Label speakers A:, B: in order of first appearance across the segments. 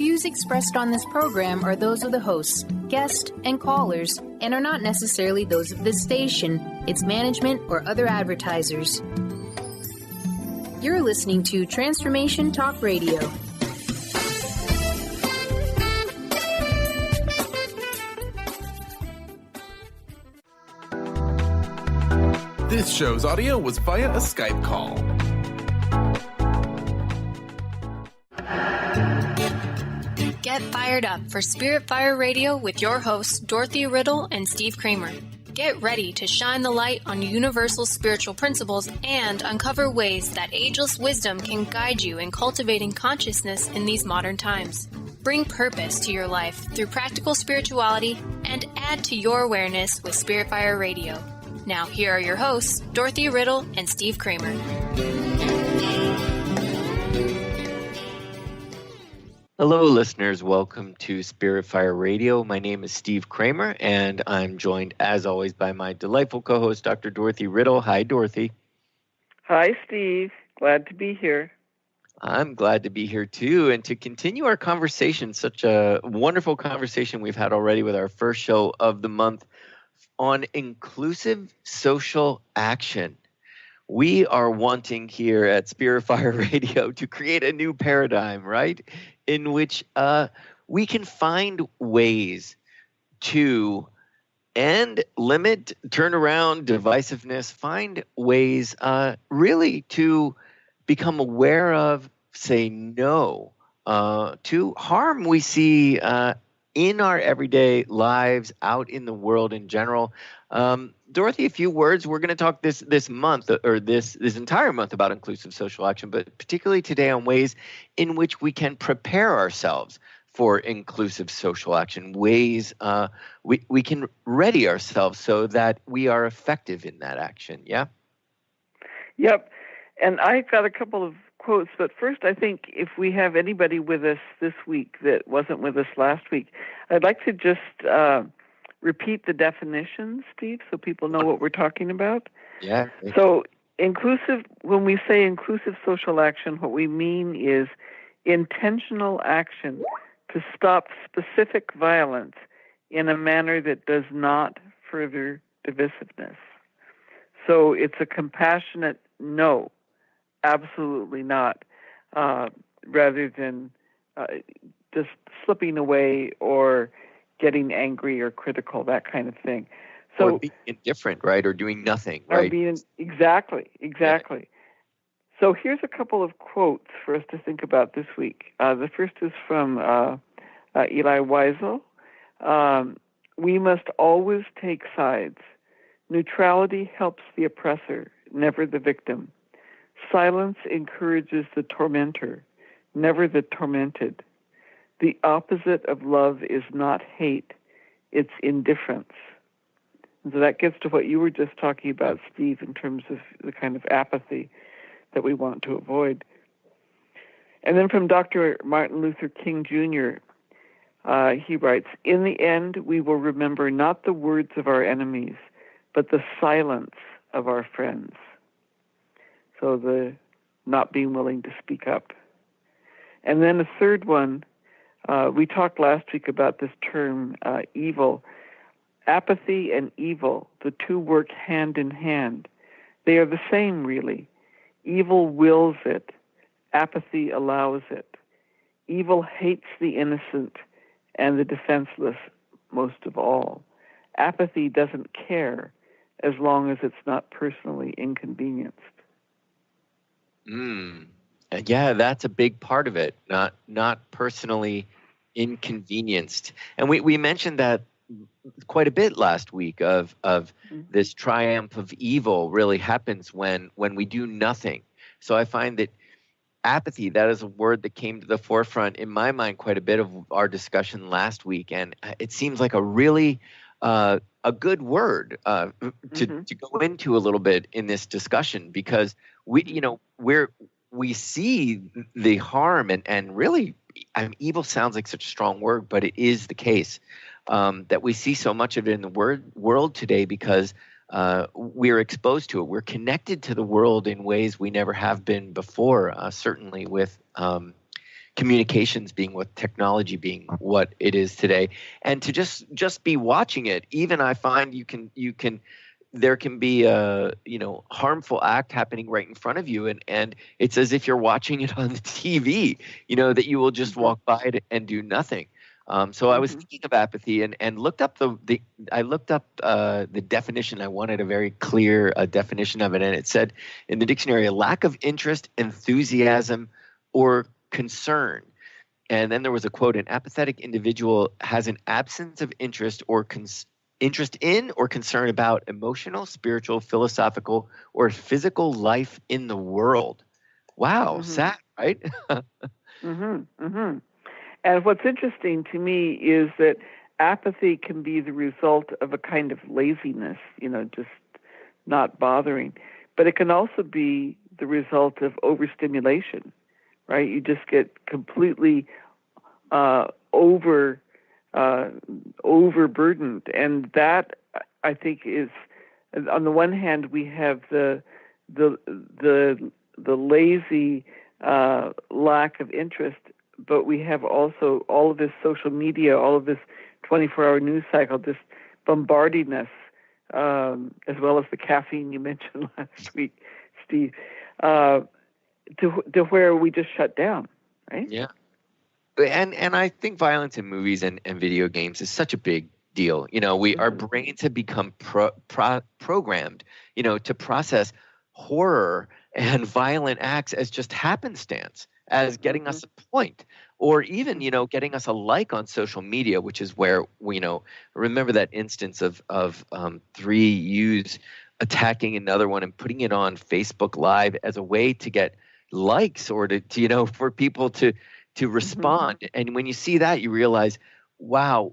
A: views expressed on this program are those of the hosts, guests, and callers, and are not necessarily those of this station, its management, or other advertisers. You're listening to Transformation Talk Radio.
B: This show's audio was via a Skype call.
C: Get fired up for Spirit Fire Radio with your hosts, Dorothy, Riddle, and Steve Kramer. Get ready to shine the light on universal spiritual principles and uncover ways that ageless wisdom can guide you in cultivating consciousness in these modern times. Bring purpose to your life through practical spirituality and add to your awareness with Spirit Fire Radio. Now, here are your hosts, Dorothy, Riddle, and Steve Kramer.
D: Hello, listeners. Welcome to Spirit Fire Radio. My name is Steve Kramer, and I'm joined, as always, by my delightful co-host, Dr. Dorothy Riddle. Hi, Dorothy.
E: Hi, Steve. Glad to be here.
D: I'm glad to be here, too, and to continue our conversation, such a wonderful conversation we've had already with our first show of the month on inclusive social action. We are wanting here at Spirit Fire Radio to create a new paradigm, right? In which we can find ways to end, limit, turn around divisiveness, find ways really to become aware of, say no to harm we see in our everyday lives, out in the world in general. Dorothy, a few words. We're going to talk this month, or this entire month, about inclusive social action, but particularly today on ways in which we can prepare ourselves for inclusive social action, ways we can ready ourselves so that we are effective in that action. Yeah?
E: Yep. And I got a couple of quotes, but first I think if we have anybody with us this week that wasn't with us last week, I'd like to just repeat the definitions, Steve, so people know what we're talking about.
D: Yeah.
E: So when we say inclusive social action, what we mean is intentional action to stop specific violence in a manner that does not further divisiveness. So it's a compassionate no, absolutely not, rather than just slipping away or getting angry or critical, that kind of thing. So,
D: or being indifferent, right? Or doing nothing, right?
E: Exactly. Yeah. So here's a couple of quotes for us to think about this week. The first is from Eli Wiesel. We must always take sides. Neutrality helps the oppressor, never the victim. Silence encourages the tormentor, never the tormented. The opposite of love is not hate, it's indifference. And so that gets to what you were just talking about, Steve, in terms of the kind of apathy that we want to avoid. And then from Dr. Martin Luther King Jr., he writes, in the end, we will remember not the words of our enemies, but the silence of our friends. So the not being willing to speak up. And then a third one, we talked last week about this term, evil. Apathy and evil, the two work hand in hand. They are the same, really. Evil wills it. Apathy allows it. Evil hates the innocent and the defenseless most of all. Apathy doesn't care as long as it's not personally inconvenienced.
D: Yeah, that's a big part of it, not personally inconvenienced. And we mentioned that quite a bit last week of this triumph of evil really happens when we do nothing. So I find that apathy, that is a word that came to the forefront in my mind quite a bit of our discussion last week. And it seems like a really a good word to go into a little bit in this discussion, because we see the harm and really, evil sounds like such a strong word, but it is the case that we see so much of it in the world today because we're exposed to it. We're connected to the world in ways we never have been before, certainly with communications being what technology being what it is today, and to just be watching it. Even I find you can there can be a harmful act happening right in front of you, and it's as if you're watching it on the TV, that you will just walk by it and do nothing. So I was thinking of apathy and looked up the definition. I wanted a very clear definition of it, and it said in the dictionary, a lack of interest, enthusiasm, or concern. And then there was a quote: an apathetic individual has an absence of interest or interest in or concern about emotional, spiritual, philosophical, or physical life in the world. Wow, sad, right?
E: And what's interesting to me is that apathy can be the result of a kind of laziness, just not bothering. But it can also be the result of overstimulation, right? You just get completely overburdened. And that, I think, is, on the one hand, we have the lazy lack of interest, but we have also all of this social media, all of this 24-hour news cycle just bombarding us, as well as the caffeine you mentioned last week, Steve, to where we just shut down, right?
D: Yeah. And I think violence in movies and video games is such a big deal. Our brains have become programmed, to process horror and violent acts as just happenstance, as getting us a point, or even, getting us a like on social media, which is where we, remember that instance of 3 youths attacking another one and putting it on Facebook Live as a way to get likes or to for people to respond. And when you see that, you realize, wow,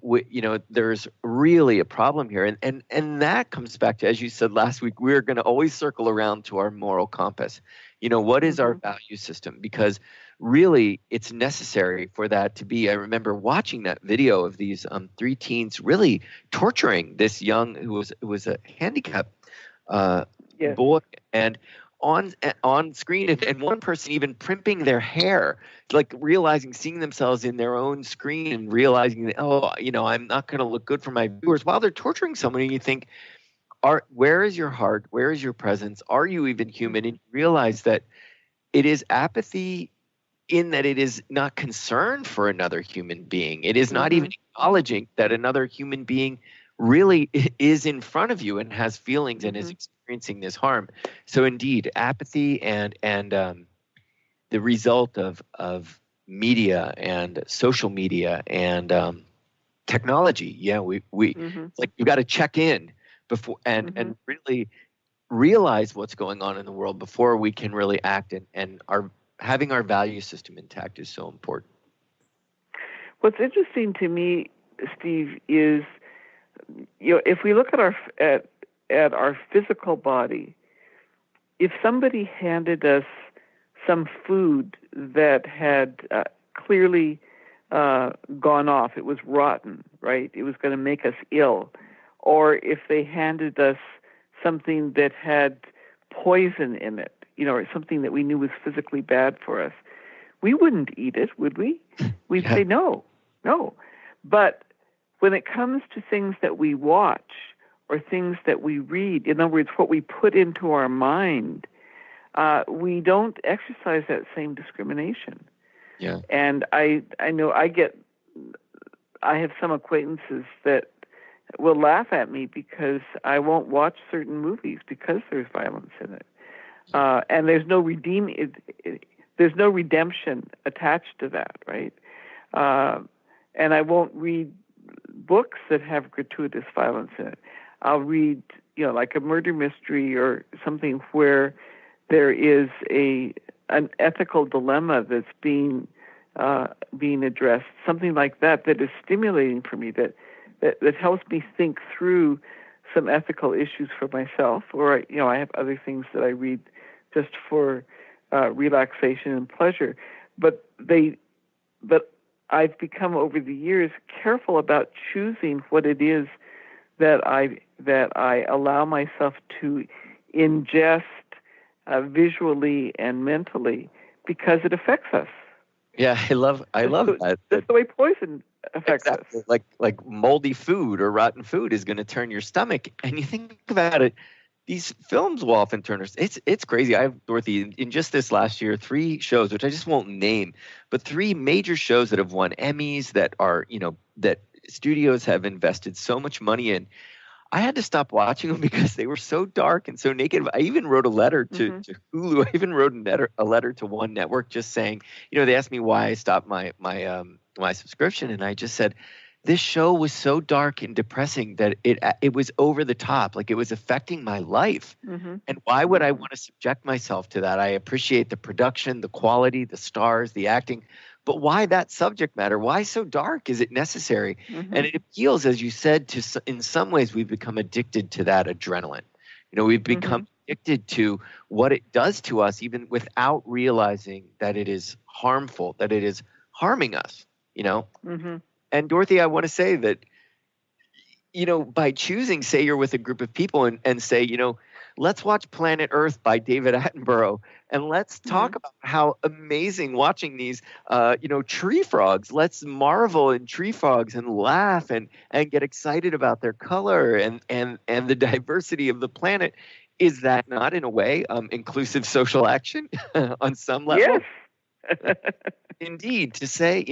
D: there's really a problem here. And that comes back to, as you said last week, we're going to always circle around to our moral compass. What is our value system? Because really, it's necessary for that to be. I remember watching that video of these 3 teens really torturing this young who was a handicapped boy, and on screen, and one person even primping their hair, like seeing themselves in their own screen and realizing that, I'm not going to look good for my viewers while they're torturing someone. And you think, where is your heart? Where is your presence? Are you even human? And you realize that it is apathy in that it is not concern for another human being. It is not even acknowledging that another human being really is in front of you and has feelings and is experiencing this harm. So indeed, apathy and the result of media and social media and technology. Yeah, we it's like you've got to check in before and really realize what's going on in the world before we can really act, and having our value system intact is so important.
E: What's interesting to me, Steve, is if we look at our physical body, if somebody handed us some food that had clearly gone off, it was rotten, right? It was going to make us ill. Or if they handed us something that had poison in it, or something that we knew was physically bad for us, we wouldn't eat it, would we? We'd say no. But when it comes to things that we watch or things that we read, in other words, what we put into our mind, we don't exercise that same discrimination.
D: Yeah.
E: And I know I have some acquaintances that will laugh at me because I won't watch certain movies because there's violence in it. And there's no redemption attached to that, right? And I won't read books that have gratuitous violence in it. I'll read, like a murder mystery or something where there is an ethical dilemma that's being addressed, something like that is stimulating for me, that helps me think through some ethical issues for myself. Or I have other things that I read just for relaxation and pleasure. But I've become over the years careful about choosing what it is that I allow myself to ingest visually and mentally, because it affects us.
D: Yeah, I love that.
E: That's the way poison affects
D: Exactly.
E: us.
D: Like moldy food or rotten food is going to turn your stomach. And you think about it, these films will often turn us. It's crazy. I have, Dorothy, in just this last year, 3 shows, which I just won't name, but 3 major shows that have won Emmys that are, that studios have invested so much money in. I had to stop watching them because they were so dark and so naked. I even wrote a letter to Hulu. I even wrote a letter to one network just saying, they asked me why I stopped my subscription, and I just said, this show was so dark and depressing that it was over the top, like it was affecting my life. And why would I want to subject myself to that? I appreciate the production, the quality, the stars, the acting, but why that subject matter? Why so dark? Is it necessary? And it appeals, as you said, in some ways we've become addicted to that adrenaline. We've become addicted to what it does to us, even without realizing that it is harmful, that it is harming us. And Dorothy, I want to say that, by choosing, say you're with a group of people and say, let's watch Planet Earth by David Attenborough, and let's talk about how amazing watching these, tree frogs. Let's marvel in tree frogs and laugh and get excited about their color and the diversity of the planet. Is that not, in a way, inclusive social action on some level?
E: Yes.
D: Indeed, to say,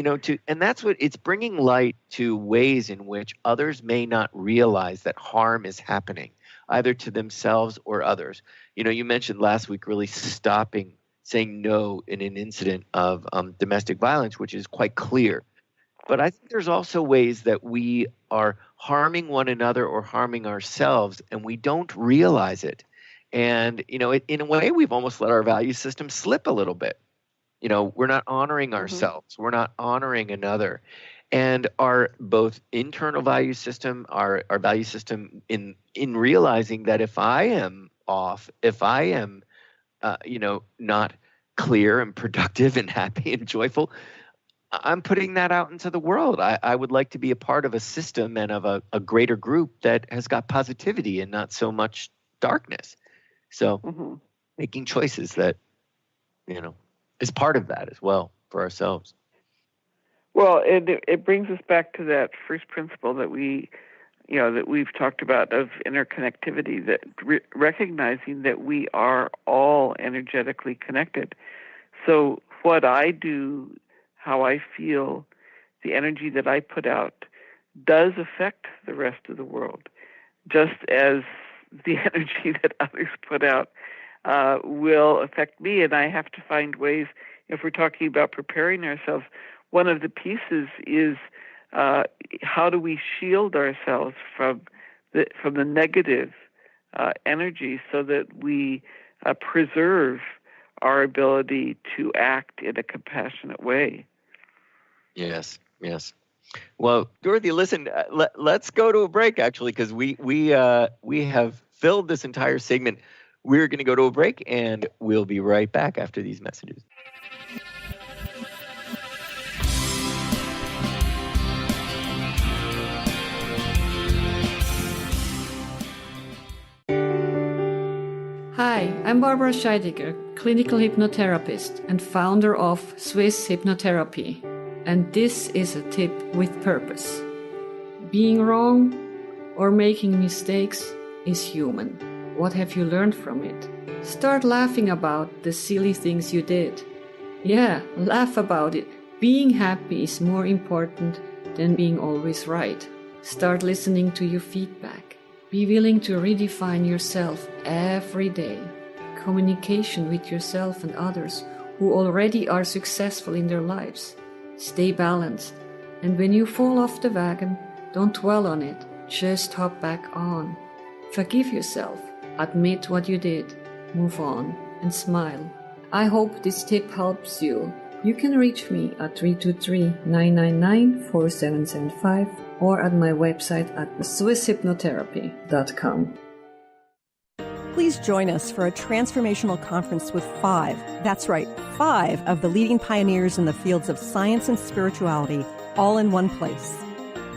D: and that's what it's bringing light to ways in which others may not realize that harm is happening, either to themselves or others. You mentioned last week really saying no in an incident of domestic violence, which is quite clear. But I think there's also ways that we are harming one another or harming ourselves, and we don't realize it. And, in a way, we've almost let our value system slip a little bit. We're not honoring ourselves. We're not honoring another. And our both internal value system, our value system in realizing that if I am off, if I am, not clear and productive and happy and joyful, I'm putting that out into the world. I would like to be a part of a system and of a greater group that has got positivity and not so much darkness. So making choices that, is part of that as well for ourselves.
E: Well, it brings us back to that first principle that that we've talked about of interconnectivity, that recognizing that we are all energetically connected. So what I do, how I feel, the energy that I put out does affect the rest of the world, just as the energy that others put out will affect me. And I have to find ways, if we're talking about preparing ourselves, one of the pieces is how do we shield ourselves from the negative energy so that we preserve our ability to act in a compassionate way.
D: Yes. Well, Dorothy, listen, let's go to a break, actually, because we have filled this entire segment. We're going to go to a break, and we'll be right back after these messages.
F: Hi, I'm Barbara Scheidegger, clinical hypnotherapist and founder of Swiss Hypnotherapy. And this is a tip with purpose. Being wrong or making mistakes is human. What have you learned from it? Start laughing about the silly things you did. Yeah, laugh about it. Being happy is more important than being always right. Start listening to your feedback. Be willing to redefine yourself every day. Communication with yourself and others who already are successful in their lives. Stay balanced. And when you fall off the wagon, don't dwell on it. Just hop back on. Forgive yourself. Admit what you did. Move on and smile. I hope this tip helps you. You can reach me at 323-999-4775 or at my website at swisshypnotherapy.com.
G: Please join us for a transformational conference with 5 of the leading pioneers in the fields of science and spirituality, all in one place.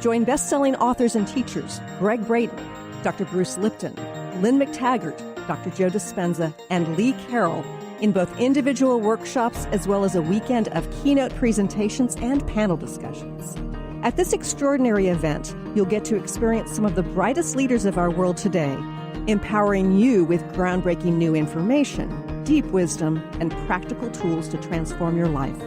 G: Join best-selling authors and teachers Greg Braden, Dr. Bruce Lipton, Lynn McTaggart, Dr. Joe Dispenza, and Lee Carroll in both individual workshops as well as a weekend of keynote presentations and panel discussions. At this extraordinary event, you'll get to experience some of the brightest leaders of our world today, empowering you with groundbreaking new information, deep wisdom, and practical tools to transform your life.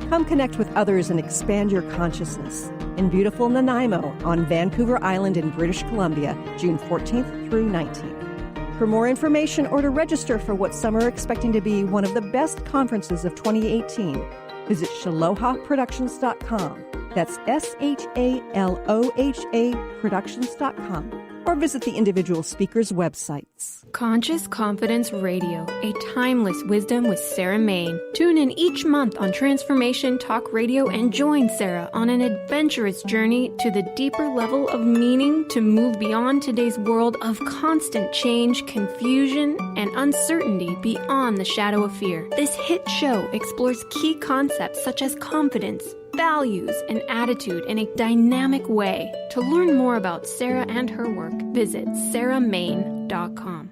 G: Come connect with others and expand your consciousness in beautiful Nanaimo on Vancouver Island in British Columbia, June 14th through 19th. For more information or to register for what some are expecting to be one of the best conferences of 2018, visit shalohaproductions.com. That's SHALOHA Productions.com. Or visit the individual speakers' websites.
C: Conscious Confidence Radio, a timeless wisdom with Sarah Main. Tune in each month on Transformation Talk Radio and join Sarah on an adventurous journey to the deeper level of meaning to move beyond today's world of constant change, confusion, and uncertainty beyond the shadow of fear. This hit show explores key concepts such as confidence, values, and attitude in a dynamic way. To learn more about Sarah and her work, visit sarahmain.com.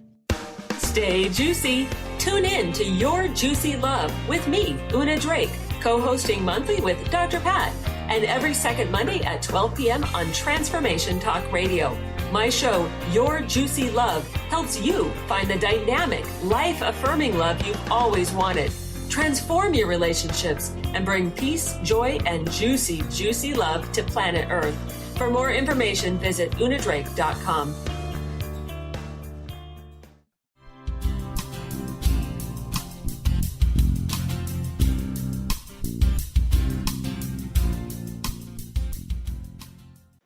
H: Stay juicy. Tune in to Your Juicy Love with me, Una Drake, co-hosting monthly with Dr. Pat, and every second Monday at 12 p.m. on Transformation Talk Radio. My show, Your Juicy Love, helps you find the dynamic, life-affirming love you've always wanted. Transform your relationships and bring peace, joy, and juicy, juicy love to planet Earth. For more information, visit unadrake.com.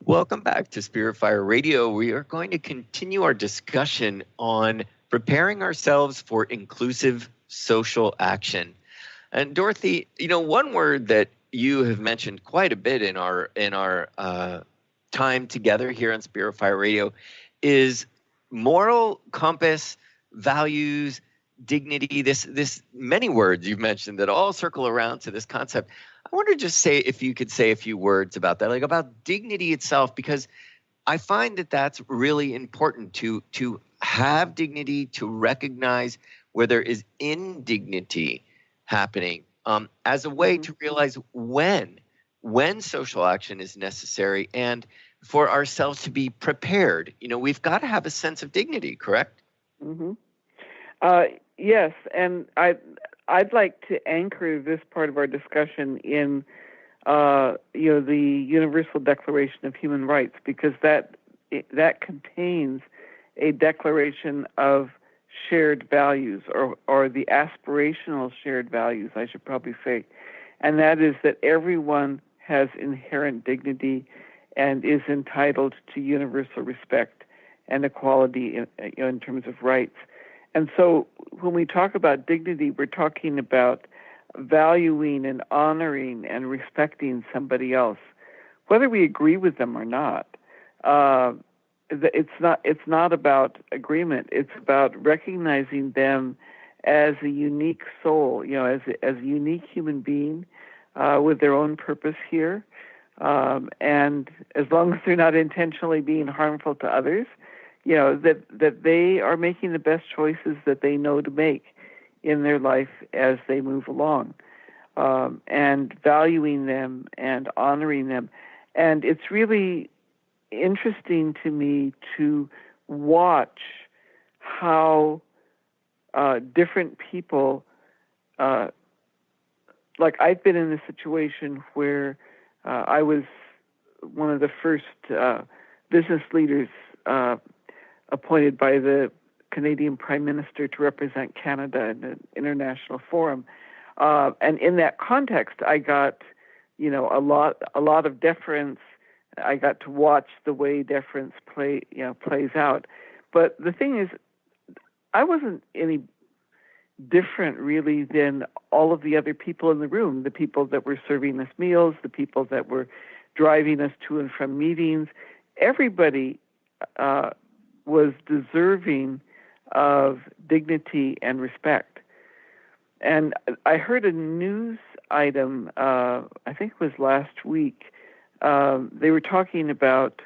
D: Welcome back to Spirit Fire Radio. We are going to continue our discussion on preparing ourselves for inclusive social action. And Dorothy, one word that you have mentioned quite a bit in our time together here on Spirit Fire Radio is moral compass, values, dignity. This many words you've mentioned that all circle around to this concept. I wonder just if you could say a few words about that, like about dignity itself, because I find that that's really important to have dignity, to recognize where there is indignity happening, as a way to realize when social action is necessary, and for ourselves to be prepared. We've got to have a sense of dignity, correct?
E: Mm-hmm. Yes, and I'd like to anchor this part of our discussion in the Universal Declaration of Human Rights, because that contains a declaration of shared values, or the aspirational shared values, I should probably say, and that is that everyone has inherent dignity and is entitled to universal respect and equality in terms of rights. And so when we talk about dignity, we're talking about valuing and honoring and respecting somebody else, whether we agree with them or not. It's not about agreement. It's about recognizing them as a unique soul, as a unique human being with their own purpose here. And as long as they're not intentionally being harmful to others, that they are making the best choices that they know to make in their life as they move along, and valuing them and honoring them. And it's really interesting to me to watch how different people, like I've been in a situation where I was one of the first business leaders appointed by the Canadian Prime Minister to represent Canada in an international forum. And in that context, I got, a lot of deference. I got to watch the way deference plays out. But the thing is, I wasn't any different really than all of the other people in the room, the people that were serving us meals, the people that were driving us to and from meetings. Everybody was deserving of dignity and respect. And I heard a news item, I think it was last week. They were talking about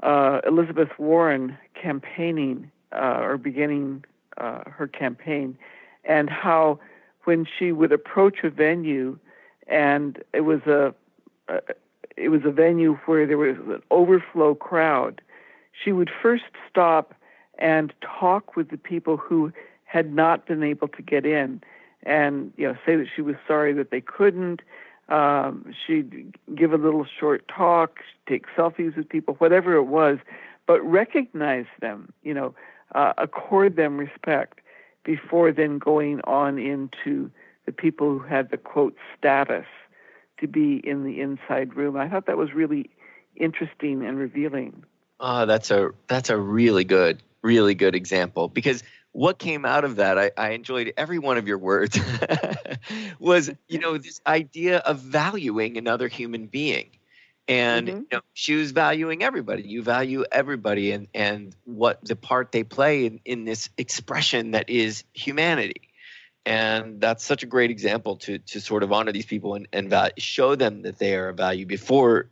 E: Elizabeth Warren campaigning or beginning her campaign. and how when she would approach a venue, and it was a venue where there was an overflow crowd, she would first stop and talk with the people who had not been able to get in, and say that she was sorry that they couldn't. She'd give a little short talk, take selfies with people, whatever it was, but recognize them, accord them respect before then going on into the people who had the, quote, status to be in the inside room. I thought that was really interesting and revealing.
D: Oh, that's a really good example, because what came out of that, I enjoyed every one of your words, was, this idea of valuing another human being. And she was valuing everybody. You value everybody and what the part they play in this expression that is humanity. And that's such a great example to sort of honor these people and show them that they are a value before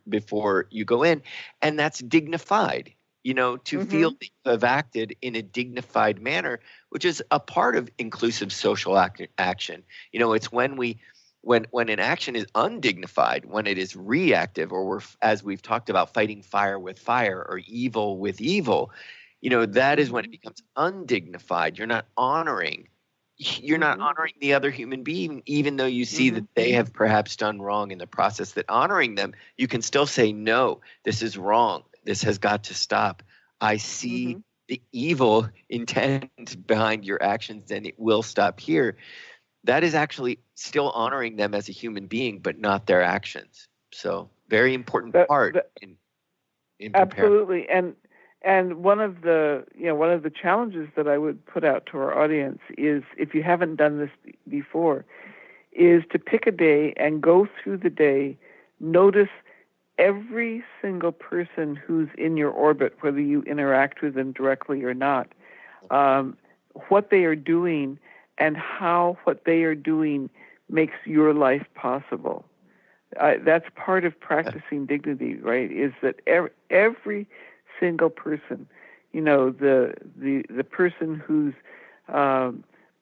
D: you go in. And that's dignified, to feel that you have acted in a dignified manner, which is a part of inclusive social action. It's when an action is undignified, when it is reactive, or we're, as we've talked about, fighting fire with fire or evil with evil, that is when it becomes undignified. You're not honoring the other human being, even though you see that they have perhaps done wrong in the process. That honoring them, you can still say, no, this is wrong. This has got to stop. I see the evil intent behind your actions, and it will stop here. That is actually still honoring them as a human being, but not their actions. So very important part in
E: absolutely. And one of the challenges that I would put out to our audience is, if you haven't done this before, is to pick a day and go through the day, notice every single person who's in your orbit, whether you interact with them directly or not, what they are doing, and how what they are doing makes your life possible. That's part of practicing dignity, right? Is that every single person, the person who's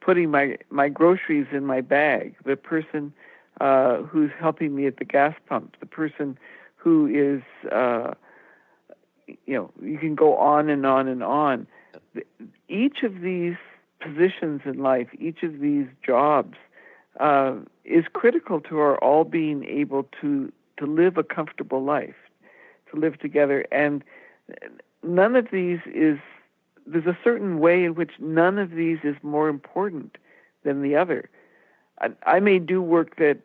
E: putting my groceries in my bag, the person who's helping me at the gas pump, the person who is, you can go on and on and on. Each of these positions in life, each of these jobs, is critical to our all being able to live a comfortable life, to live together. And none of these there's a certain way in which none of these is more important than the other. I may do work that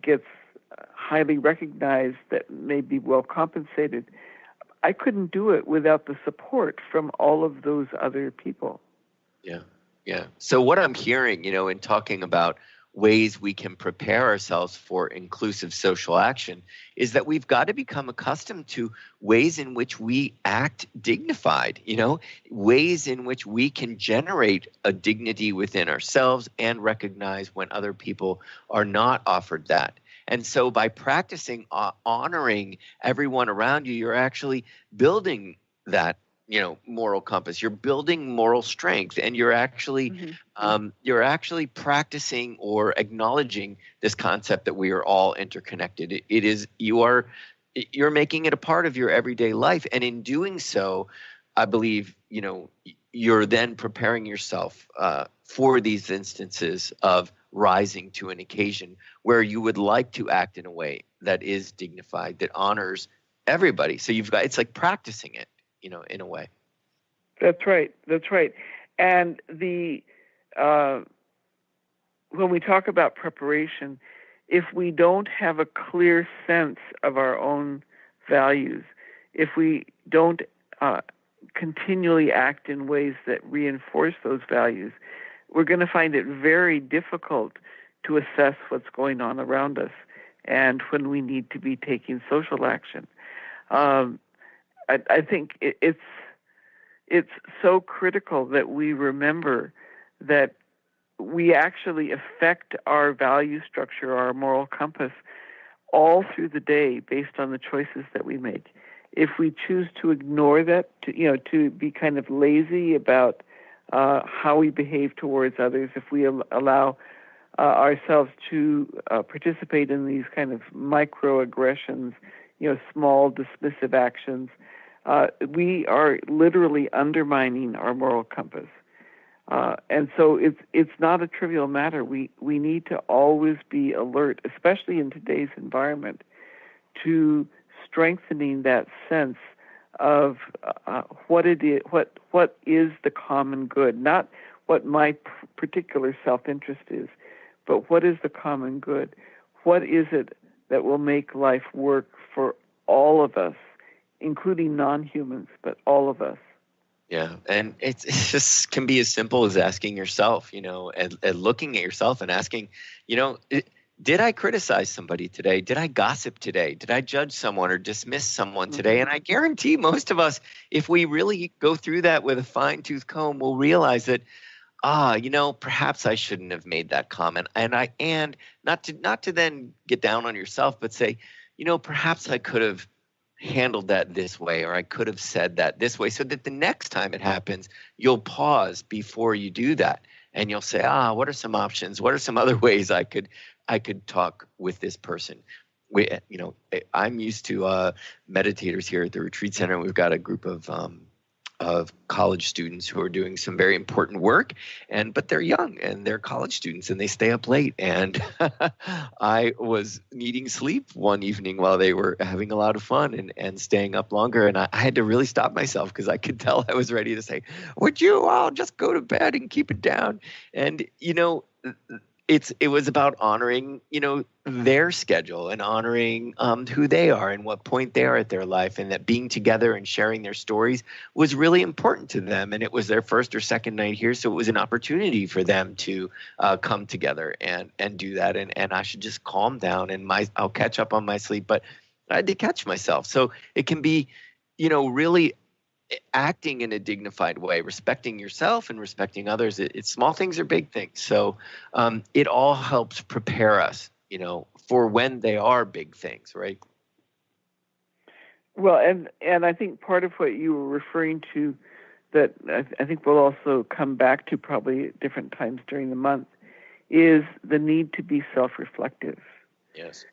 E: gets highly recognized, that may be well compensated. I couldn't do it without the support from all of those other people.
D: Yeah. So what I'm hearing, in talking about ways we can prepare ourselves for inclusive social action, is that we've got to become accustomed to ways in which we act dignified, ways in which we can generate a dignity within ourselves and recognize when other people are not offered that. And so by practicing honoring everyone around you, you're actually building that moral compass. You're building moral strength, and you're actually practicing or acknowledging this concept that we are all interconnected. You're making it a part of your everyday life, and in doing so, I believe you're then preparing yourself for these instances of rising to an occasion where you would like to act in a way that is dignified, that honors everybody. So it's like practicing it, in a way.
E: That's right. And when we talk about preparation, if we don't have a clear sense of our own values, if we don't continually act in ways that reinforce those values, we're going to find it very difficult to assess what's going on around us and when we need to be taking social action. I think it's so critical that we remember that we actually affect our value structure, our moral compass, all through the day based on the choices that we make. If we choose to ignore that, to be kind of lazy about how we behave towards others, if we allow ourselves to participate in these kind of microaggressions, small dismissive actions, we are literally undermining our moral compass. And so it's not a trivial matter. We need to always be alert, especially in today's environment, to strengthening that sense of what is the common good, not what my particular self-interest is, but what is the common good? What is it that will make life work for all of us, including non-humans, but all of us?
D: Yeah, and it just can be as simple as asking yourself, and looking at yourself and asking, did I criticize somebody today? Did I gossip today? Did I judge someone or dismiss someone today? And I guarantee most of us, if we really go through that with a fine-tooth comb, we'll realize that, perhaps I shouldn't have made that comment. And not to then get down on yourself, but say, perhaps I could have handled that this way, or I could have said that this way, so that the next time it happens, you'll pause before you do that. And you'll say, what are some options? What are some other ways I could talk with this person? I'm used to meditators here at the retreat center. We've got a group of college students who are doing some very important work, but they're young and they're college students and they stay up late. And I was needing sleep one evening while they were having a lot of fun and staying up longer. And I had to really stop myself because I could tell I was ready to say, would you all just go to bed and keep it down? And, it was about honoring, their schedule and honoring who they are and what point they are at their life, and that being together and sharing their stories was really important to them. And it was their first or second night here, so it was an opportunity for them to come together and do that. And I should just calm down and I'll catch up on my sleep, but I had to catch myself. So it can be, really acting in a dignified way, respecting yourself and respecting others. It's small things or big things. So it all helps prepare us, for when they are big things, right?
E: Well, and I think part of what you were referring to that I think we'll also come back to probably at different times during the month is the need to be self-reflective.
D: Yes.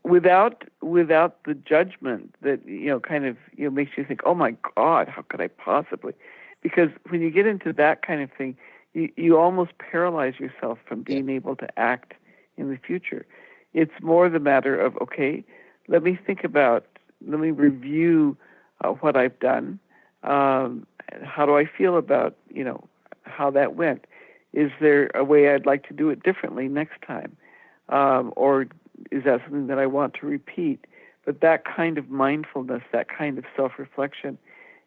E: Without the judgment that makes you think, oh my God, how could I possibly? Because when you get into that kind of thing, you almost paralyze yourself from being able to act in the future. It's more the matter of, okay, let me review what I've done. How do I feel about how that went? Is there a way I'd like to do it differently next time, or is that something that I want to repeat? But that kind of mindfulness, that kind of self-reflection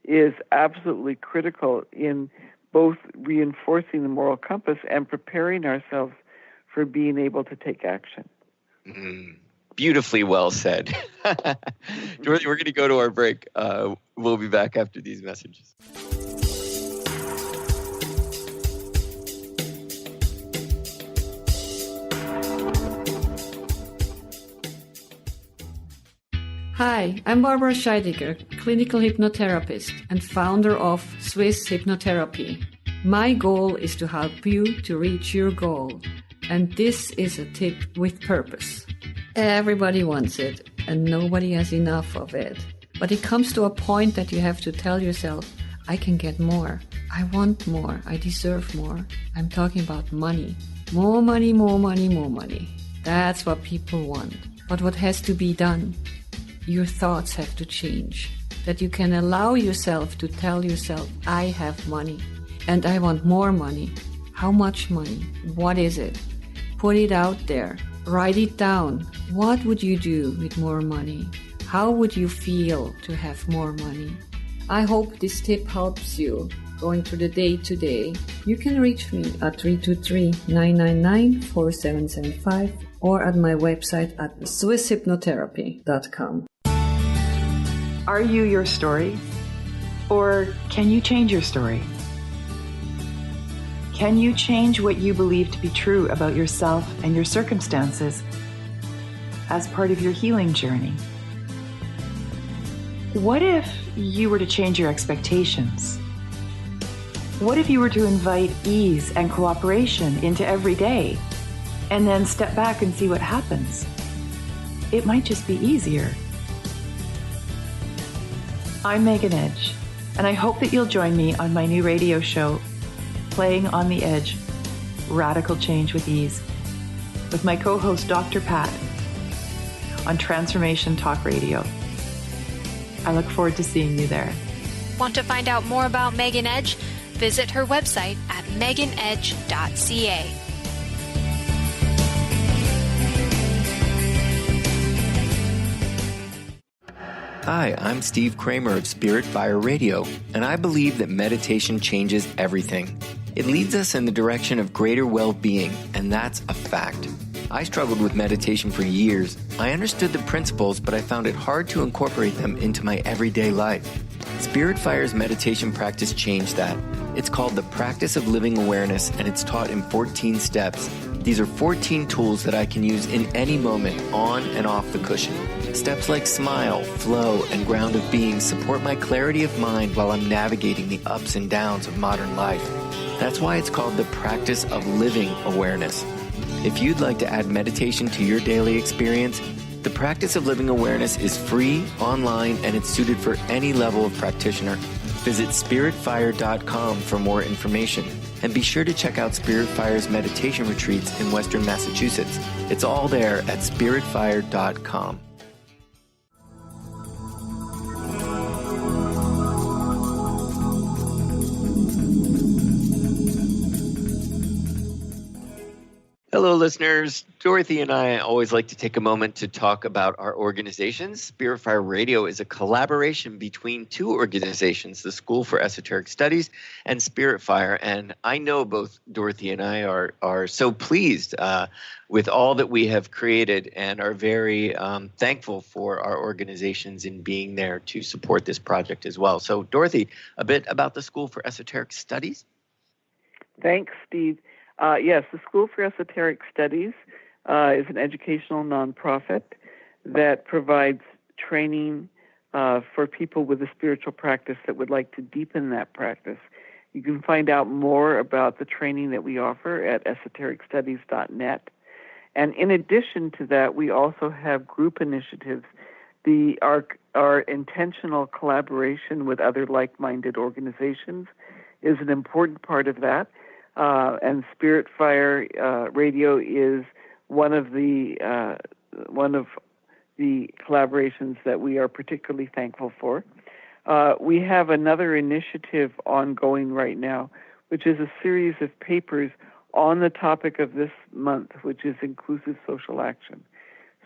E: is absolutely critical in both reinforcing the moral compass and preparing ourselves for being able to take action.
D: Beautifully well said. Dorothy, we're going to go to our break. We'll be back after these messages.
F: Hi, I'm Barbara Scheidegger, clinical hypnotherapist and founder of Swiss Hypnotherapy. My goal is to help you to reach your goal, and this is a tip with purpose. Everybody wants it, and nobody has enough of it. But it comes to a point that you have to tell yourself, I can get more. I want more. I deserve more. I'm talking about money. More money, more money, more money. That's what people want. But what has to be done? Your thoughts have to change. That you can allow yourself to tell yourself, I have money and I want more money. How much money? What is it? Put it out there. Write it down. What would you do with more money? How would you feel to have more money? I hope this tip helps you going through the day today. You can reach me at 323-999-4775 or at my website at swisshypnotherapy.com.
I: Are you your story? Or can you change your story? Can you change what you believe to be true about yourself and your circumstances as part of your healing journey? What if you were to change your expectations? What if you were to invite ease and cooperation into every day and then step back and see what happens? It might just be easier. I'm Megan Edge, and I hope that you'll join me on my new radio show, Playing on the Edge, Radical Change with Ease, with my co-host Dr. Pat on Transformation Talk Radio. I look forward to seeing you there.
C: Want to find out more about Megan Edge? Visit her website at meganedge.ca.
D: Hi, I'm Steve Kramer of Spirit Fire Radio, and I believe that meditation changes everything. It leads us in the direction of greater well-being, and that's a fact. I struggled with meditation for years. I understood the principles, but I found it hard to incorporate them into my everyday life. Spirit Fire's meditation practice changed that. It's called the Practice of Living Awareness, and it's taught in 14 steps. These are 14 tools that I can use in any moment, on and off the cushion. Steps like smile, flow, and ground of being support my clarity of mind while I'm navigating the ups and downs of modern life. That's why it's called the Practice of Living Awareness. If you'd like to add meditation to your daily experience, the Practice of Living Awareness is free, online, and it's suited for any level of practitioner. Visit spiritfire.com for more information. And be sure to check out Spirit Fire's meditation retreats in Western Massachusetts. It's all there at spiritfire.com. Hello, listeners. Dorothy and I always like to take a moment to talk about our organizations. Spirit Fire Radio is a collaboration between two organizations, the School for Esoteric Studies and Spirit Fire. And I know both Dorothy and I are so pleased with all that we have created and are very thankful for our organizations in being there to support this project as well. So, Dorothy, a bit about the School for Esoteric Studies?
E: Thanks, Steve. Yes, the School for Esoteric Studies is an educational nonprofit that provides training for people with a spiritual practice that would like to deepen that practice. You can find out more about the training that we offer at esotericstudies.net. And in addition to that, we also have group initiatives. Our intentional collaboration with other like-minded organizations is an important part of that. And Spirit Fire Radio is one of the collaborations that we are particularly thankful for. We have another initiative ongoing right now, which is a series of papers on the topic of this month, which is inclusive social action.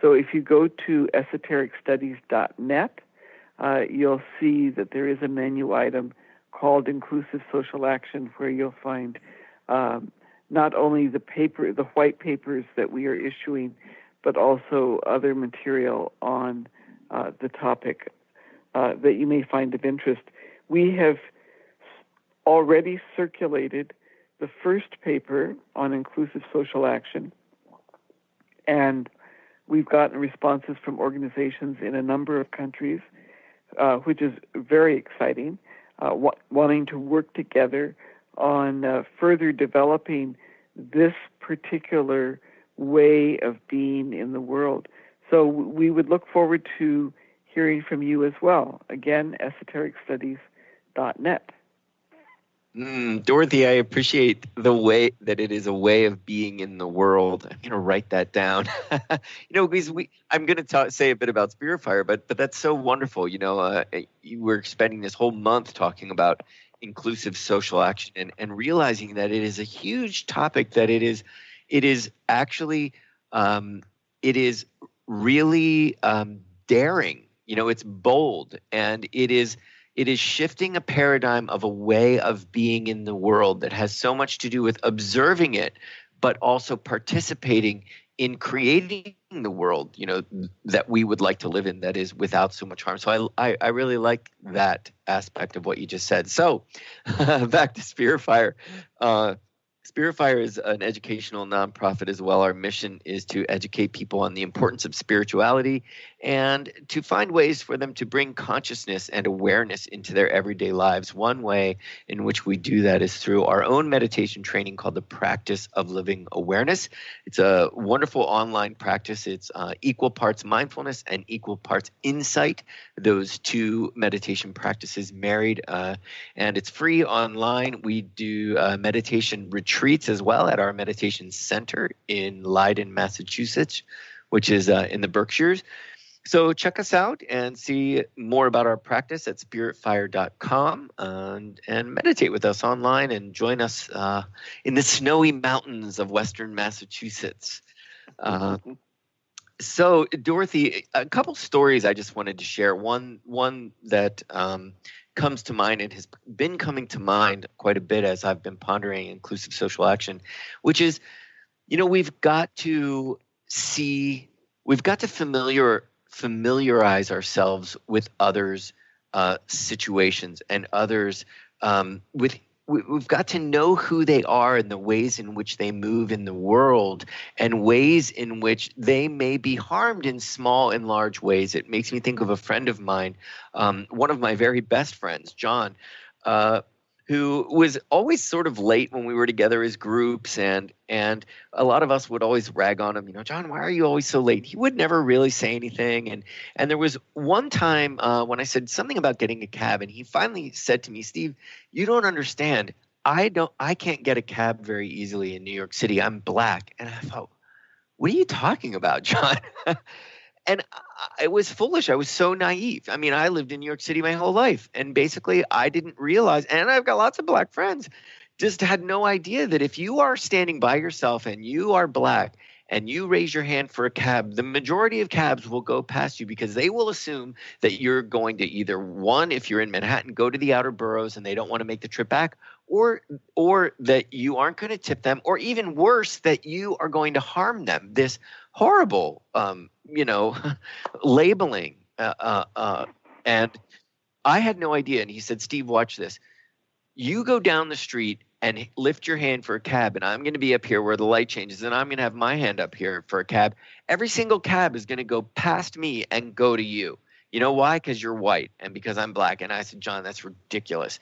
E: So if you go to esotericstudies.net, you'll see that there is a menu item called Inclusive Social Action, where you'll find not only the white papers that we are issuing, but also other material on the topic that you may find of interest. We have already circulated the first paper on inclusive social action, and we've gotten responses from organizations in a number of countries, which is very exciting, wanting to work together on further developing this particular way of being in the world. So we would look forward to hearing from you as well. Again, esotericstudies.net.
D: Dorothy, I appreciate the way that it is a way of being in the world. I'm going to write that down. Because I'm going to say a bit about Spirit Fire, but that's so wonderful. You were spending this whole month talking about inclusive social action and realizing that it is a huge topic, that it is actually it is really daring. It's bold, and it is shifting a paradigm of a way of being in the world that has so much to do with observing it, but also participating in creating the world, that we would like to live in, that is without so much harm. So I really like that aspect of what you just said. So back to Spirit Fire. Spirit Fire is an educational nonprofit as well. Our mission is to educate people on the importance of spirituality and to find ways for them to bring consciousness and awareness into their everyday lives. One way in which we do that is through our own meditation training called the Practice of Living Awareness. It's a wonderful online practice. It's equal parts mindfulness and equal parts insight, those two meditation practices married, and it's free online. We do meditation retreats as well at our meditation center in Leiden, Massachusetts, which is in the Berkshires. So check us out and see more about our practice at spiritfire.com and meditate with us online and join us in the snowy mountains of Western Massachusetts. So, Dorothy, a couple stories I just wanted to share. One that comes to mind and has been coming to mind quite a bit as I've been pondering inclusive social action, which is, we've got to familiarize ourselves with others' situations and others we've got to know who they are and the ways in which they move in the world and ways in which they may be harmed in small and large ways. It makes me think of a friend of mine, one of my very best friends, John, who was always sort of late when we were together as groups, and a lot of us would always rag on him, John, why are you always so late? He would never really say anything, and there was one time when I said something about getting a cab, and he finally said to me, Steve, you don't understand. I can't get a cab very easily in New York City. I'm black. And I thought, what are you talking about, John? And I was foolish. I was so naive. I mean, I lived in New York City my whole life. And basically, I didn't realize, and I've got lots of black friends, just had no idea that if you are standing by yourself and you are black and you raise your hand for a cab, the majority of cabs will go past you because they will assume that you're going to either, one, if you're in Manhattan, go to the outer boroughs and they don't want to make the trip back, or that you aren't going to tip them, or even worse, that you are going to harm them. This horrible, labeling. And I had no idea. And he said, Steve, watch this. You go down the street and lift your hand for a cab, and I'm going to be up here where the light changes, and I'm going to have my hand up here for a cab. Every single cab is going to go past me and go to you. You know why? Because you're white and because I'm black. And I said, John, that's ridiculous.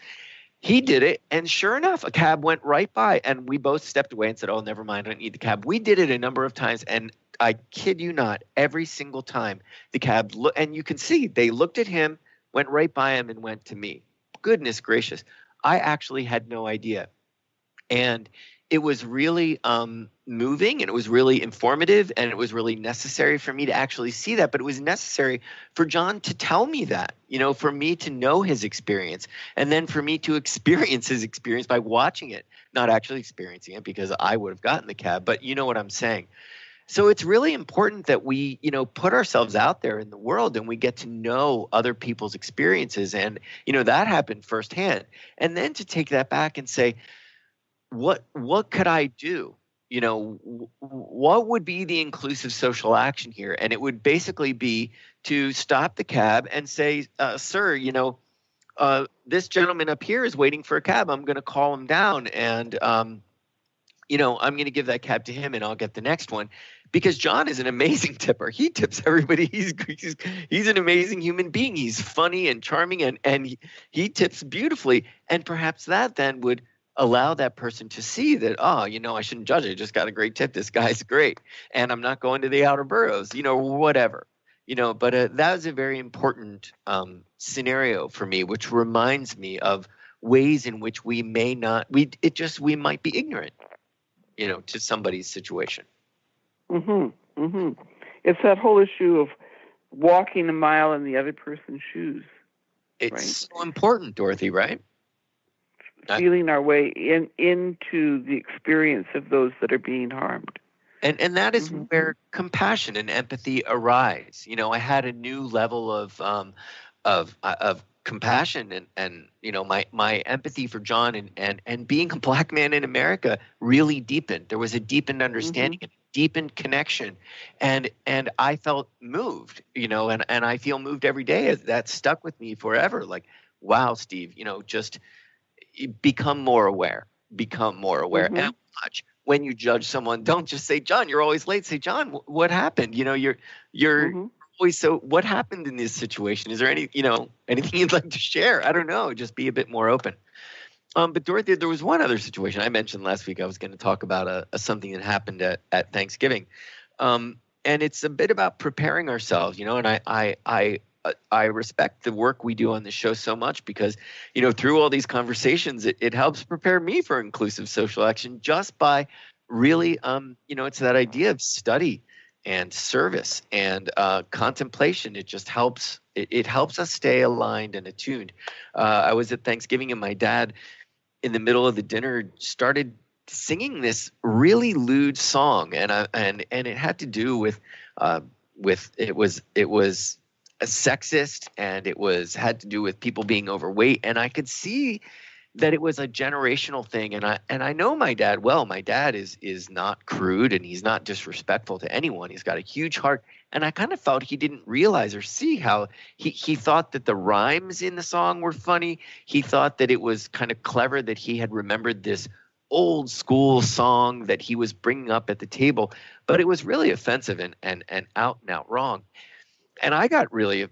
D: He did it, and sure enough, a cab went right by, and we both stepped away and said, oh, never mind, I don't need the cab. We did it a number of times, and I kid you not, every single time the cab looked, and you can see they looked at him, went right by him, and went to me. Goodness gracious. I actually had no idea. And it was really moving, and it was really informative, and it was really necessary for me to actually see that. But it was necessary for John to tell me that, for me to know his experience, and then for me to experience his experience by watching it, not actually experiencing it because I would have gotten the cab, but you know what I'm saying. So it's really important that we, put ourselves out there in the world and we get to know other people's experiences. And, that happened firsthand. And then to take that back and say, what could I do? What would be the inclusive social action here? And it would basically be to stop the cab and say, sir, this gentleman up here is waiting for a cab. I'm going to call him down and, I'm going to give that cab to him and I'll get the next one. Because John is an amazing tipper. He tips everybody. He's an amazing human being. He's funny and charming and he tips beautifully. And perhaps that then would allow that person to see that, I shouldn't judge it. I just got a great tip. This guy's great. And I'm not going to the outer boroughs, whatever. But that was a very important scenario for me, which reminds me of ways in which we may not, we might be ignorant, to somebody's situation.
E: Mm-hmm. Mm-hmm. It's that whole issue of walking a mile in the other person's shoes.
D: It's
E: right?
D: So important, Dorothy, right?
E: Feeling our way into the experience of those that are being harmed.
D: And that is where compassion and empathy arise. I had a new level of compassion and my empathy for John and being a black man in America really deepened. There was a deepened understanding and deepened connection, and I felt moved, and I feel moved every day. That stuck with me forever. Like, wow, Steve, just become more aware. And watch. When you judge someone, don't just say, John, you're always late. Say, John, what happened? You're always so. What happened in this situation? Is there anything you'd like to share? I don't know. Just be a bit more open. But Dorothy, there was one other situation I mentioned last week. I was going to talk about something that happened at Thanksgiving, and it's a bit about preparing ourselves. And I respect the work we do on this show so much because, through all these conversations, it helps prepare me for inclusive social action just by really, it's that idea of study and service and contemplation. It just helps. It helps us stay aligned and attuned. I was at Thanksgiving and my dad, in the middle of the dinner, started singing this really lewd song, and it had to do with it was a sexist, and had to do with people being overweight, and I could see that it was a generational thing, and I know my dad well. My dad is not crude, and he's not disrespectful to anyone. He's got a huge heart, and I kind of felt he didn't realize or see how he thought that the rhymes in the song were funny. He thought that it was kind of clever that he had remembered this old school song that he was bringing up at the table, but it was really offensive and out and out wrong. And I got really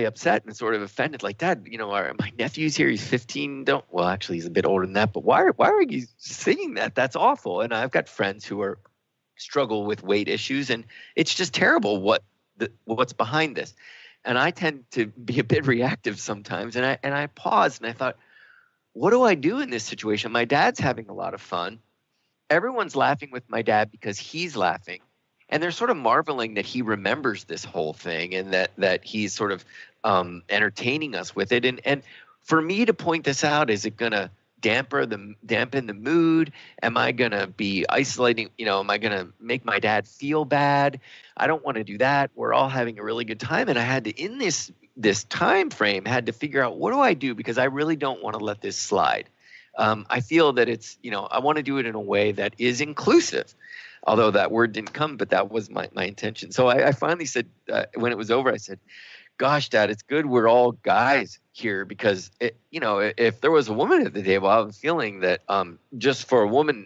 D: upset and sort of offended, like, Dad, my nephew's here. He's 15. Actually, he's a bit older than that. But why are you singing that? That's awful. And I've got friends who struggle with weight issues, and it's just terrible what's behind this. And I tend to be a bit reactive sometimes. And I paused and I thought, what do I do in this situation? My dad's having a lot of fun. Everyone's laughing with my dad because he's laughing. And they're sort of marveling that he remembers this whole thing and that he's sort of entertaining us with it. And for me to point this out, is it going to dampen the mood? Am I going to be isolating? Am I going to make my dad feel bad? I don't want to do that. We're all having a really good time. And I had to, in this time frame, had to figure out, what do I do? Because I really don't want to let this slide. I feel that it's, I want to do it in a way that is inclusive. Although that word didn't come, but that was my intention. So I finally said, when it was over, I said, gosh, Dad, it's good we're all guys here, because, if there was a woman at the table, I have a feeling that just for a woman,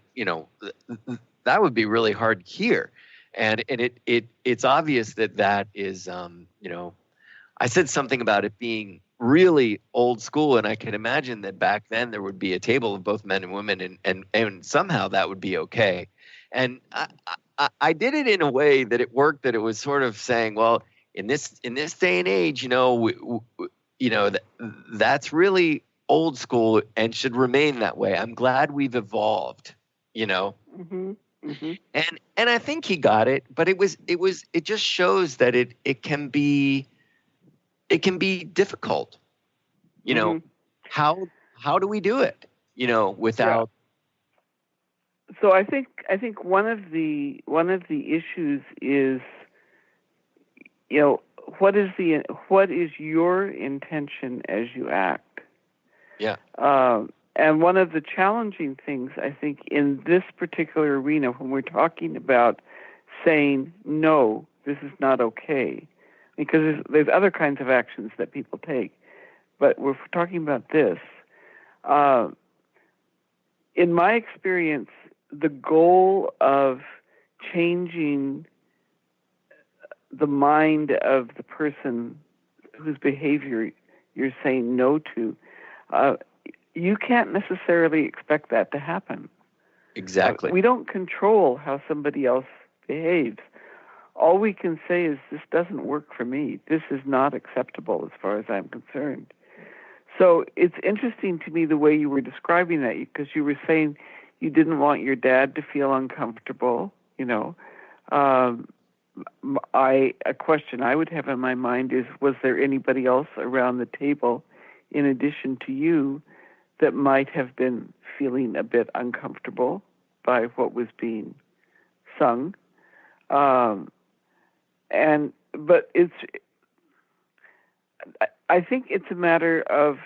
D: that would be really hard to hear. And it's obvious that is, I said something about it being really old school, and I can imagine that back then there would be a table of both men and women, and somehow that would be okay. And I did it in a way that it worked, that it was sort of saying, well, in this day and age, that's really old school and should remain that way. I'm glad we've evolved,
E: Mm-hmm. Mm-hmm.
D: And I think he got it, but it just shows that it can be difficult.
E: Mm-hmm.
D: How do we do it? Without.
E: Yeah. So I think one of the issues is, what is your intention as you act?
D: Yeah.
E: And one of the challenging things, I think, in this particular arena, when we're talking about saying, no, this is not okay, because there's other kinds of actions that people take, but we're talking about this. In my experience, the goal of changing the mind of the person whose behavior you're saying no to, you can't necessarily expect that to happen.
D: Exactly.
E: We don't control how somebody else behaves. All we can say is, this doesn't work for me. This is not acceptable as far as I'm concerned. So it's interesting to me the way you were describing that, because you were saying you didn't want your dad to feel uncomfortable. A question I would have in my mind is, was there anybody else around the table in addition to you that might have been feeling a bit uncomfortable by what was being sung? But I think it's a matter of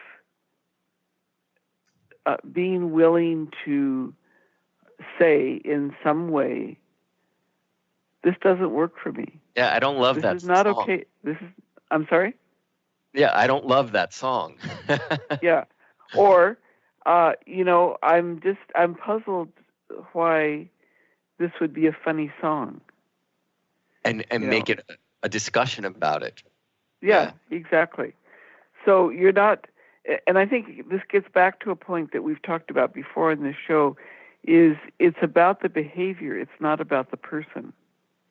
E: being willing to say in some way, this doesn't work for me.
D: Yeah, I don't love that song.
E: This is not okay. I'm sorry?
D: Yeah, I don't love that song.
E: Yeah. Or, I'm puzzled why this would be a funny song.
D: And make it a discussion about it.
E: Yeah, exactly. So you're not, and I think this gets back to a point that we've talked about before in this show, is it's about the behavior. It's not about the person.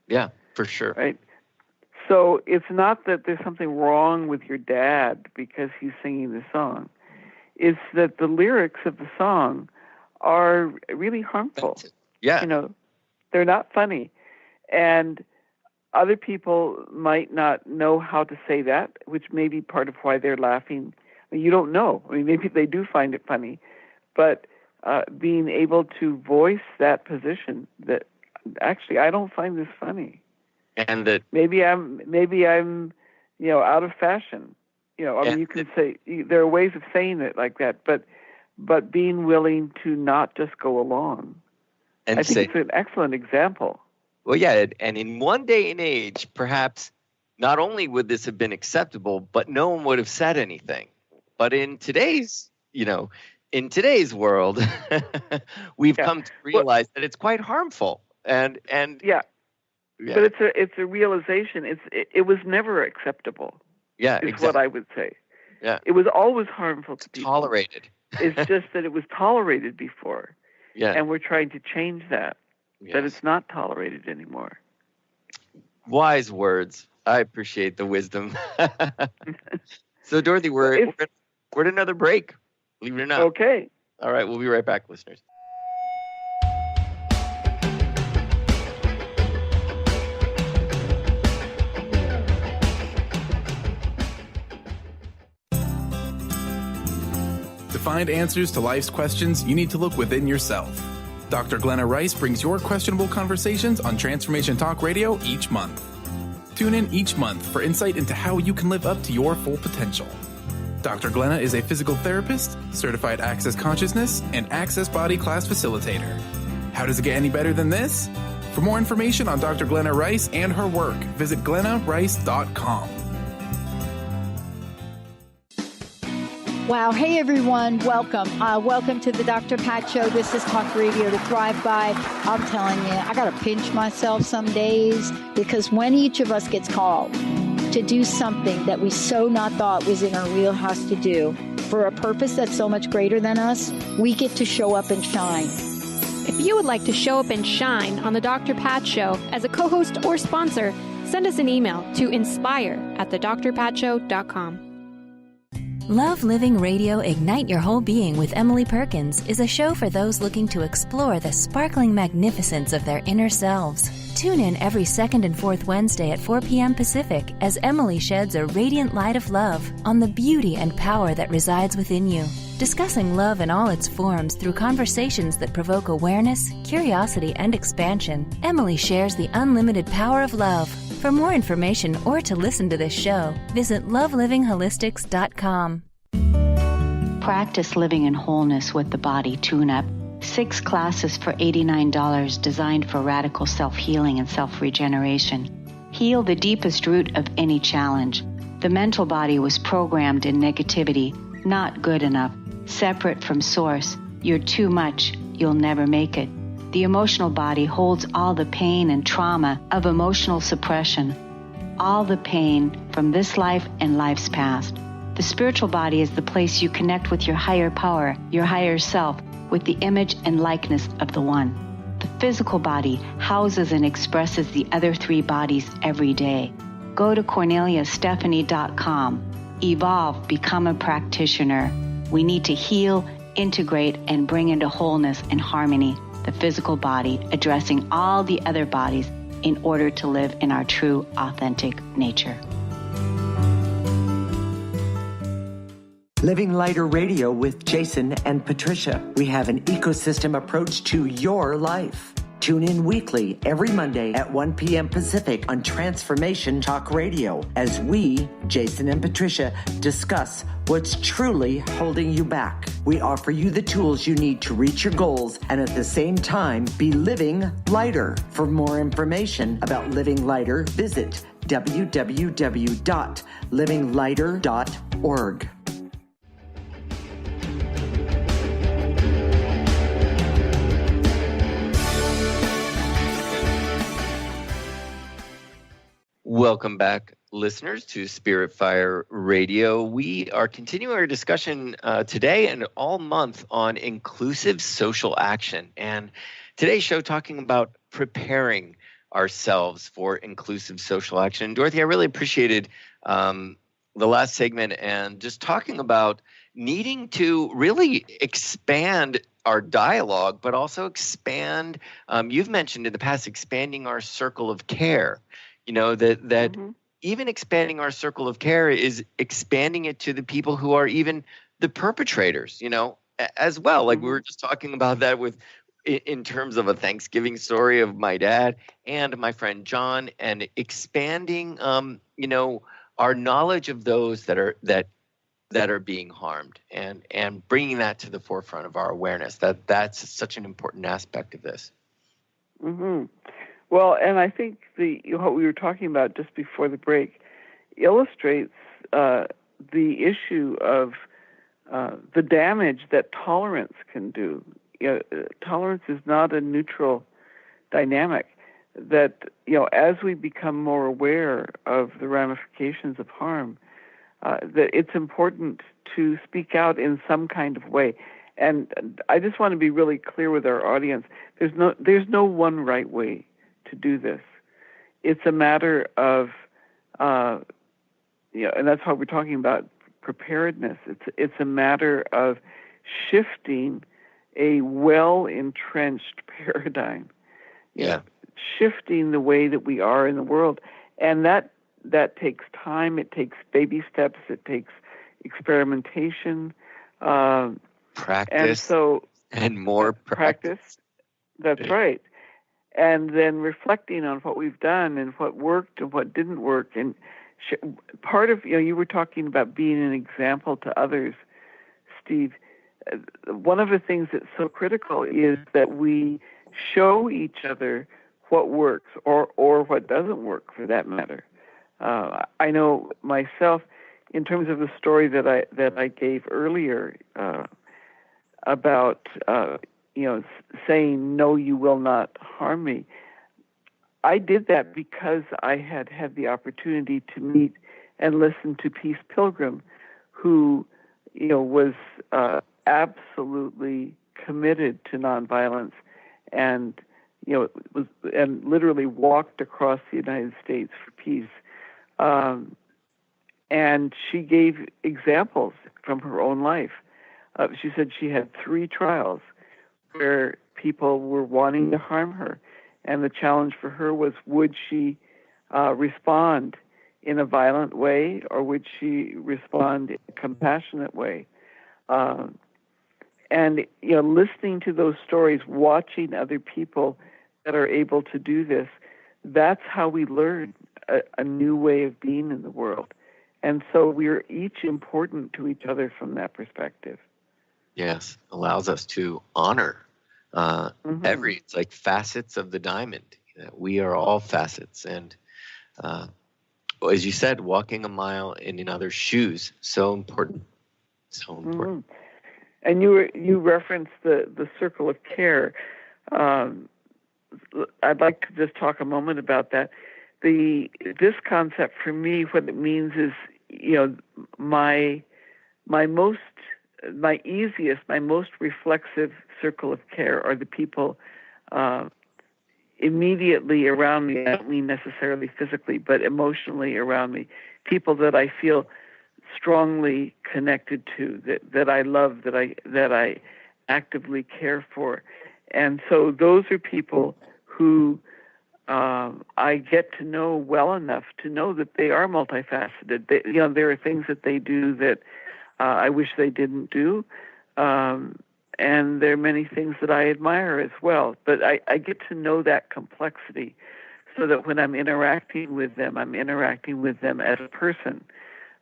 D: Yeah, for sure.
E: Right? So it's not that there's something wrong with your dad because he's singing the song. It's that the lyrics of the song are really harmful.
D: Yeah.
E: You know, they're not funny. And other people might not know how to say that, which may be part of why they're laughing. I mean, you don't know. I mean, maybe they do find it funny. But being able to voice that position, that actually I don't find this funny.
D: And that
E: maybe I'm out of fashion. I mean, you can say there are ways of saying it like that, but being willing to not just go along.
D: And
E: I think it's an excellent example.
D: Well, yeah, and in one day and age, perhaps not only would this have been acceptable, but no one would have said anything. But in today's, world, we've come to realize that it's quite harmful. And
E: yeah. But it's a realization. It was never acceptable.
D: Yeah,
E: is what I would say.
D: Yeah,
E: it was always harmful to people.
D: Tolerated.
E: It's just that it was tolerated before.
D: Yeah,
E: and we're trying to change that.
D: Yes.
E: That it's not tolerated anymore.
D: Wise words. I appreciate the wisdom. So, Dorothy, we're at another break. Believe it or not.
E: Okay.
D: All right, we'll be right back, listeners.
B: To find answers to life's questions, you need to look within yourself. Dr. Glenna Rice brings your questionable conversations on Transformation Talk Radio each month. Tune in each month for insight into how you can live up to your full potential. Dr. Glenna is a physical therapist, certified Access Consciousness, and Access Body Class facilitator. How does it get any better than this? For more information on Dr. Glenna Rice and her work, visit glennarice.com.
J: Wow. Hey, everyone. Welcome. Welcome to the Dr. Pat Show. This is Talk Radio to Thrive By. I'm telling you, I got to pinch myself some days because when each of us gets called to do something that we so not thought was in our wheelhouse to do for a purpose that's so much greater than us, we get to show up and shine.
C: If you would like to show up and shine on the Dr. Pat Show as a co-host or sponsor, send us an email to inspire@thedrpatshow.com.
K: Love Living Radio Ignite Your Whole Being with Emily Perkins is a show for those looking to explore the sparkling magnificence of their inner selves. Tune in every second and fourth Wednesday at 4 p.m. Pacific as Emily sheds a radiant light of love on the beauty and power that resides within you. Discussing love in all its forms through conversations that provoke awareness, curiosity, and expansion, Emily shares the unlimited power of love. For more information or to listen to this show, visit lovelivingholistics.com.
L: Practice living in wholeness with the body tune-up. 6 classes for $89 designed for radical self-healing and self-regeneration. Heal the deepest root of any challenge. The mental body was programmed in negativity, not good enough, separate from source. You're too much, you'll never make it. The emotional body holds all the pain and trauma of emotional suppression, all the pain from this life and life's past. The spiritual body is the place you connect with your higher power, your higher self, with the image and likeness of the One. The physical body houses and expresses the other 3 bodies every day. Go to CorneliaStephanie.com. Evolve, become a practitioner. We need to heal, integrate, and bring into wholeness and harmony the physical body, addressing all the other bodies in order to live in our true, authentic nature.
M: Living Lighter Radio with Jason and Patricia. We have an ecosystem approach to your life. Tune in weekly every Monday at 1 p.m. Pacific on Transformation Talk Radio as we, Jason and Patricia, discuss what's truly holding you back. We offer you the tools you need to reach your goals and at the same time be living lighter. For more information about Living Lighter, visit www.livinglighter.org.
D: Welcome back, listeners, to Spirit Fire Radio. We are continuing our discussion today and all month on inclusive social action. And today's show talking about preparing ourselves for inclusive social action. Dorothy, I really appreciated the last segment and just talking about needing to really expand our dialogue, but also expand, you've mentioned in the past, expanding our circle of care. You know, that even expanding our circle of care is expanding it to the people who are even the perpetrators, you know, as well. Like we were just talking about that with in terms of a Thanksgiving story of my dad and my friend John, and expanding, you know, our knowledge of those that are being harmed, and bringing that to the forefront of our awareness. That's such an important aspect of this.
E: Mm-hmm. Well, and I think what we were talking about just before the break illustrates the issue of the damage that tolerance can do. You know, tolerance is not a neutral dynamic. That, you know, as we become more aware of the ramifications of harm, that it's important to speak out in some kind of way. And I just want to be really clear with our audience. There's no one right way to do this. It's a matter of, you know, and that's why we're talking about preparedness. It's a matter of shifting a well-entrenched paradigm.
D: Yeah.
E: Shifting the way that we are in the world. And that takes time. It takes baby steps. It takes experimentation.
D: Practice. And more practice.
E: That's right. And then reflecting on what we've done and what worked and what didn't work. And part of, you know, you were talking about being an example to others, Steve. One of the things that's so critical is that we show each other what works or what doesn't work, for that matter. I know myself, in terms of the story that I gave earlier about you know, saying, no, you will not harm me. I did that because I had had the opportunity to meet and listen to Peace Pilgrim, who, you know, was absolutely committed to nonviolence, and, you know, and literally walked across the United States for peace. And she gave examples from her own life. She said she had 3 trials where people were wanting to harm her. And the challenge for her was, would she respond in a violent way, or would she respond in a compassionate way? And, you know, listening to those stories, watching other people that are able to do this, that's how we learn a new way of being in the world. And so we're each important to each other from that perspective.
D: Yes, allows us to honor it's like facets of the diamond. You know, we are all facets, and as you said, walking a mile in another's shoes, so important, so important.
E: And you referenced the circle of care. I'd like to just talk a moment about that. This concept for me, what it means is, you know, my easiest, my most reflexive circle of care are the people immediately around me. I don't mean necessarily physically, but emotionally around me. People that I feel strongly connected to, that I love, that I actively care for. And so those are people who I get to know well enough to know that they are multifaceted. You know, there are things that they do that I wish they didn't do. And there are many things that I admire as well. But I get to know that complexity, so that when I'm interacting with them as a person,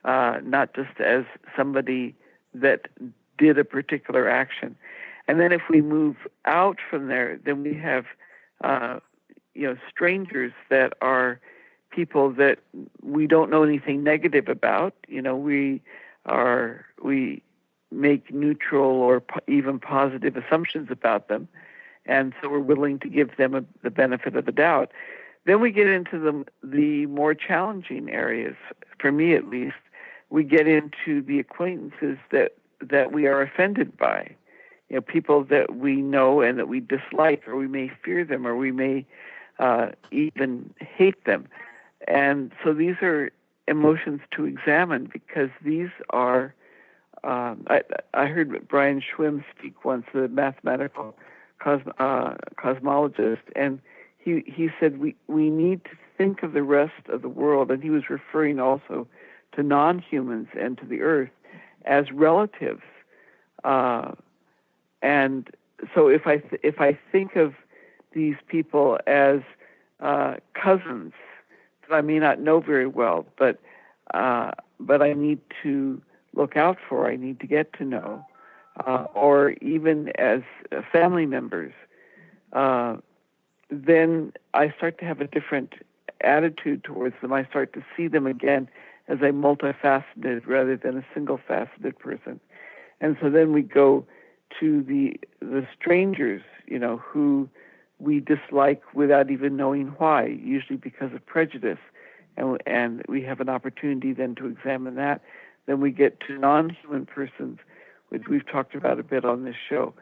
E: not just as somebody that did a particular action. And then if we move out from there, then we have, you know, strangers that are people that we don't know anything negative about. You know, we make neutral or even positive assumptions about them, and so we're willing to give them the benefit of the doubt. Then we get into the more challenging areas, for me at least. We get into the acquaintances that we are offended by. People that we know and that we dislike, or we may fear them, or we may even hate them. And so these are emotions to examine, because these are, I heard Brian Schwimm speak once, the mathematical cosmologist, and he said we need to think of the rest of the world, and he was referring also to non-humans and to the earth as relatives. And so if I think of these people as cousins that I may not know very well, but I need to look out for, I need to get to know, or even as family members, then I start to have a different attitude towards them. I start to see them again as a multifaceted rather than a single-faceted person. And so then we go to the strangers, who we dislike without even knowing why, usually because of prejudice. And we have an opportunity then to examine that. Then we get to non-human persons, which we've talked about a bit on this show.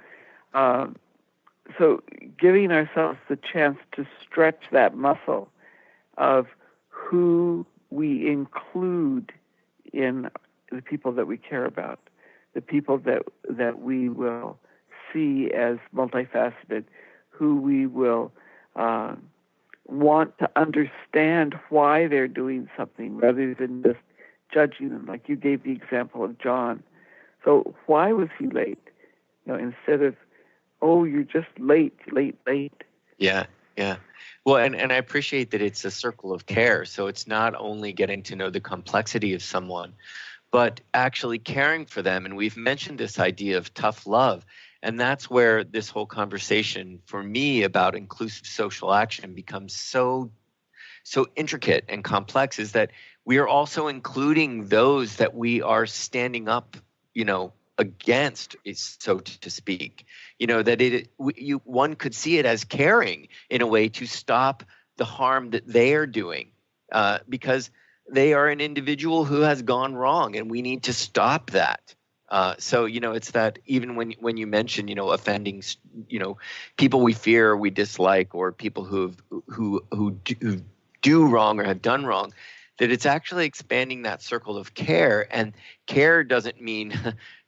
E: So giving ourselves the chance to stretch that muscle of who we include in the people that we care about, the people that we will see as multifaceted, who we will want to understand why they're doing something rather than just judging them. Like you gave the example of John. So why was he late? Instead of, oh, you're just late.
D: Yeah. Well, and I appreciate that it's a circle of care. So it's not only getting to know the complexity of someone, but actually caring for them. And we've mentioned this idea of tough love. And that's where this whole conversation for me about inclusive social action becomes so intricate and complex, is that we are also including those that we are standing up, against, so to speak. That one could see it as caring in a way to stop the harm that they are doing, because they are an individual who has gone wrong, and we need to stop that. So it's that even when you mention offending people we fear, we dislike, or people who do wrong or have done wrong, that it's actually expanding that circle of care. And care doesn't mean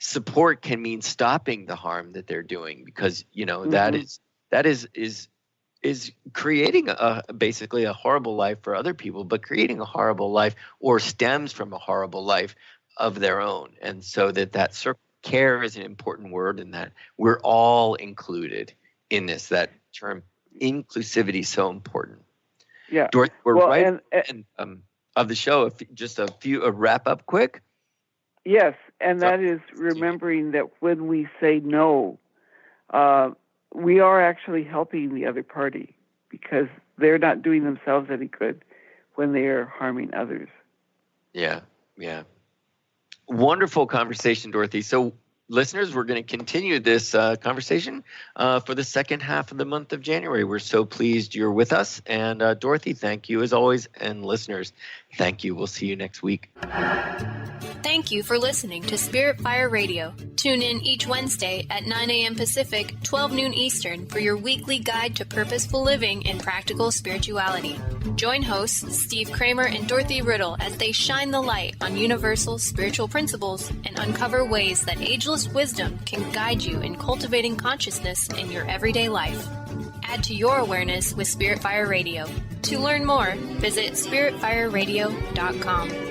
D: support, can mean stopping the harm that they're doing, because that is creating basically a horrible life for other people, but creating a horrible life or stems from a horrible life of their own. And so that circle care is an important word, and that we're all included in this. That term inclusivity is so important.
E: Yeah.
D: Dorothy, we're of the show. Just a wrap up quick.
E: Yes, and that is remembering that when we say no, we are actually helping the other party, because they're not doing themselves any good when they are harming others. Yeah.
D: Wonderful conversation, Dorothy. So, listeners, we're going to continue this conversation for the second half of the month of January. We're so pleased you're with us. And Dorothy, thank you as always. And listeners, thank you. We'll see you next week.
C: Thank you for listening to Spirit Fire Radio. Tune in each Wednesday at 9 a.m. Pacific, 12 noon Eastern for your weekly guide to purposeful living and practical spirituality. Join hosts Steve Kramer and Dorothy Riddle as they shine the light on universal spiritual principles and uncover ways that ageless wisdom can guide you in cultivating consciousness in your everyday life. Add to your awareness with Spirit Fire Radio. To learn more, visit spiritfireradio.com.